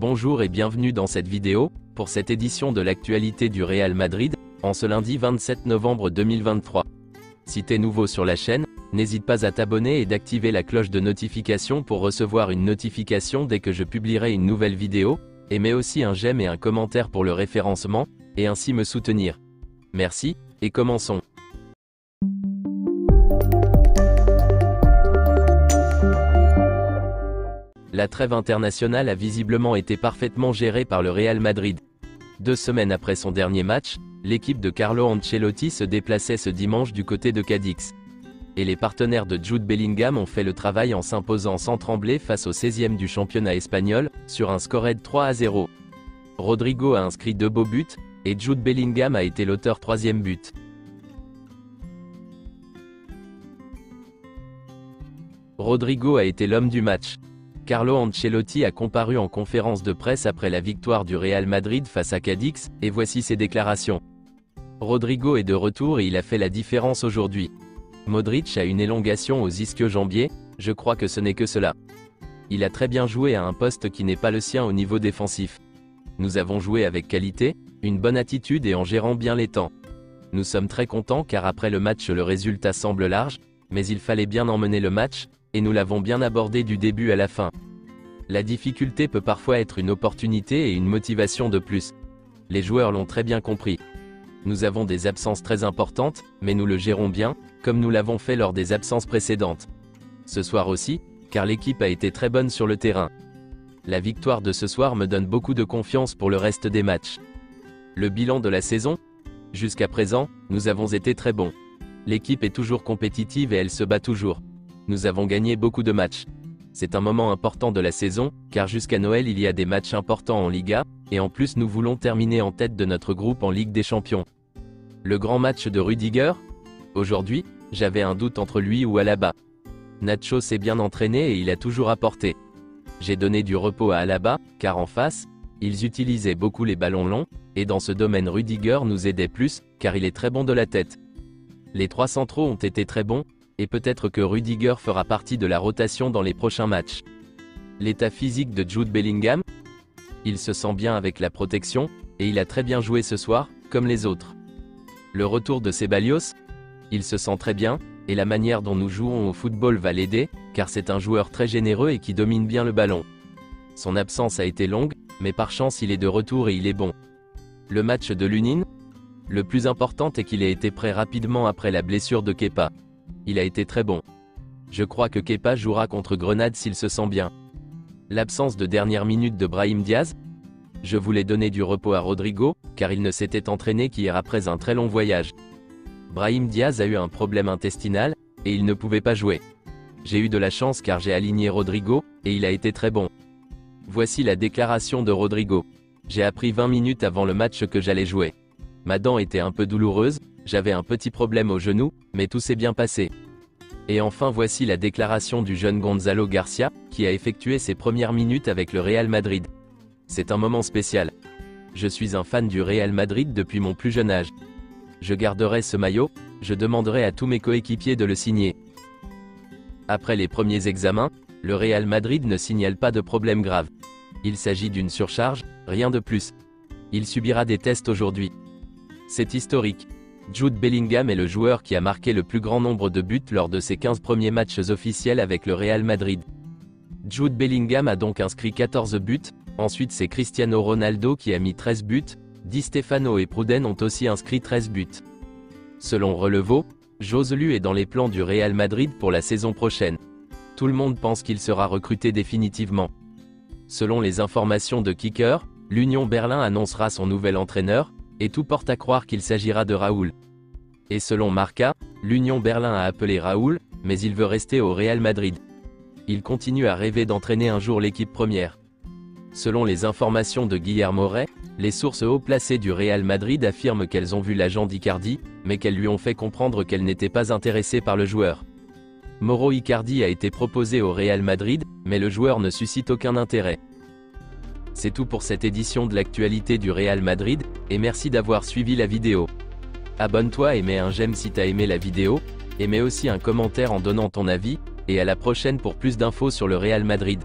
Bonjour et bienvenue dans cette vidéo, pour cette édition de l'actualité du Real Madrid, en ce lundi 27 novembre 2023. Si t'es nouveau sur la chaîne, n'hésite pas à t'abonner et d'activer la cloche de notification pour recevoir une notification dès que je publierai une nouvelle vidéo, et mets aussi un j'aime et un commentaire pour le référencement, et ainsi me soutenir. Merci, et commençons. La trêve internationale a visiblement été parfaitement gérée par le Real Madrid. 2 semaines après son dernier match, l'équipe de Carlo Ancelotti se déplaçait ce dimanche du côté de Cadix. Et les partenaires de Jude Bellingham ont fait le travail en s'imposant sans trembler face au 16e du championnat espagnol, sur un scored 3-0. Rodrigo a inscrit 2 beaux buts, et Jude Bellingham a été l'auteur 3e but. Rodrigo a été l'homme du match. Carlo Ancelotti a comparu en conférence de presse après la victoire du Real Madrid face à Cadix, et voici ses déclarations. Rodrigo est de retour et il a fait la différence aujourd'hui. Modric a une élongation aux ischio-jambiers, je crois que ce n'est que cela. Il a très bien joué à un poste qui n'est pas le sien au niveau défensif. Nous avons joué avec qualité, une bonne attitude et en gérant bien les temps. Nous sommes très contents car après le match le résultat semble large, mais il fallait bien emmener le match, et nous l'avons bien abordé du début à la fin. La difficulté peut parfois être une opportunité et une motivation de plus. Les joueurs l'ont très bien compris. Nous avons des absences très importantes, mais nous le gérons bien, comme nous l'avons fait lors des absences précédentes. Ce soir aussi, car l'équipe a été très bonne sur le terrain. La victoire de ce soir me donne beaucoup de confiance pour le reste des matchs. Le bilan de la saison ? Jusqu'à présent, nous avons été très bons. L'équipe est toujours compétitive et elle se bat toujours. Nous avons gagné beaucoup de matchs. C'est un moment important de la saison, car jusqu'à Noël il y a des matchs importants en Liga, et en plus nous voulons terminer en tête de notre groupe en Ligue des Champions. Le grand match de Rudiger ? Aujourd'hui, j'avais un doute entre lui ou Alaba. Nacho s'est bien entraîné et il a toujours apporté. J'ai donné du repos à Alaba, car en face, ils utilisaient beaucoup les ballons longs, et dans ce domaine Rudiger nous aidait plus, car il est très bon de la tête. Les 3 centraux ont été très bons, et peut-être que Rudiger fera partie de la rotation dans les prochains matchs. L'état physique de Jude Bellingham ? Il se sent bien avec la protection, et il a très bien joué ce soir, comme les autres. Le retour de Ceballos ? Il se sent très bien, et la manière dont nous jouons au football va l'aider, car c'est un joueur très généreux et qui domine bien le ballon. Son absence a été longue, mais par chance il est de retour et il est bon. Le match de Lunin ? Le plus important est qu'il ait été prêt rapidement après la blessure de Kepa. Il a été très bon. Je crois que Kepa jouera contre Grenade s'il se sent bien. L'absence de dernière minute de Brahim Diaz ? Je voulais donner du repos à Rodrigo, car il ne s'était entraîné qu'hier après un très long voyage. Brahim Diaz a eu un problème intestinal, et il ne pouvait pas jouer. J'ai eu de la chance car j'ai aligné Rodrigo, et il a été très bon. Voici la déclaration de Rodrigo. J'ai appris 20 minutes avant le match que j'allais jouer. Ma dent était un peu douloureuse, j'avais un petit problème au genou, mais tout s'est bien passé. Et enfin voici la déclaration du jeune Gonzalo Garcia, qui a effectué ses premières minutes avec le Real Madrid. C'est un moment spécial. Je suis un fan du Real Madrid depuis mon plus jeune âge. Je garderai ce maillot, je demanderai à tous mes coéquipiers de le signer. Après les premiers examens, le Real Madrid ne signale pas de problème grave. Il s'agit d'une surcharge, rien de plus. Il subira des tests aujourd'hui. C'est historique. Jude Bellingham est le joueur qui a marqué le plus grand nombre de buts lors de ses 15 premiers matchs officiels avec le Real Madrid. Jude Bellingham a donc inscrit 14 buts, ensuite c'est Cristiano Ronaldo qui a mis 13 buts, Di Stefano et Pruden ont aussi inscrit 13 buts. Selon Relevo, Joselu est dans les plans du Real Madrid pour la saison prochaine. Tout le monde pense qu'il sera recruté définitivement. Selon les informations de Kicker, l'Union Berlin annoncera son nouvel entraîneur, et tout porte à croire qu'il s'agira de Raúl. Et selon Marca, l'Union Berlin a appelé Raúl, mais il veut rester au Real Madrid. Il continue à rêver d'entraîner un jour l'équipe première. Selon les informations de Guillermo Rey, les sources haut placées du Real Madrid affirment qu'elles ont vu l'agent d'Icardi, mais qu'elles lui ont fait comprendre qu'elles n'étaient pas intéressées par le joueur. Mauro Icardi a été proposé au Real Madrid, mais le joueur ne suscite aucun intérêt. C'est tout pour cette édition de l'actualité du Real Madrid, et merci d'avoir suivi la vidéo. Abonne-toi et mets un j'aime si t'as aimé la vidéo, et mets aussi un commentaire en donnant ton avis, et à la prochaine pour plus d'infos sur le Real Madrid.